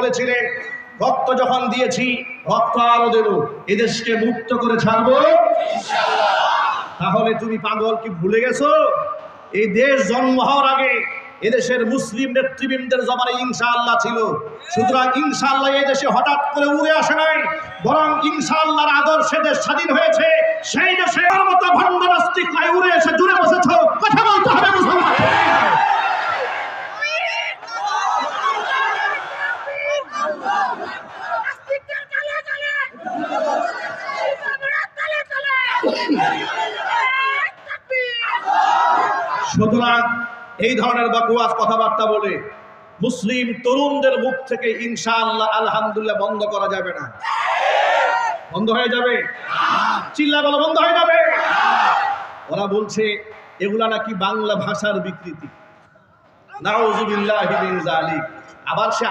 বলেছিলেন, রক্ত যখন দিয়েছি রক্ত আরো দেব, এদেশকে মুক্ত করে ছাড়বো ইনশাআল্লাহ। তাহলে তুমি পাগল কি ভুলে গেছো? এই দেশ জন্ম হওয়ার আগে এদেশের মুসলিম নেতৃবৃন্দের জমানে ইনশাআল্লাহ ছিল। সুতরাং ইনশাআল্লাহ এই দেশে হঠাৎ করে উড়ে আসে নাই, বরং ইনশাআল্লাহর আদর্শে দেশ স্বাধীন হয়েছে। সেই দেশে আর মতো ভণ্ড নাস্তিকরা উড়ে এসে জুড়ে বসেছ। কথা বলতে হবে মুসলমান। সুতরাং এই ধরনের বকওয়াস কথাবার্তা বলে মুসলিম তরুণদের মুখ থেকে ইনশাআল্লাহ আলহামদুলিল্লাহ বন্ধ করা যাবে না। বন্ধ হয়ে যাবে? চিল্লা বলো, বন্ধ হয়ে যাবে? ওরা বলছে এগুলা নাকি বাংলা ভাষার বিকৃতি। নাউযুবিল্লাহি মিন যালিক। আবার সে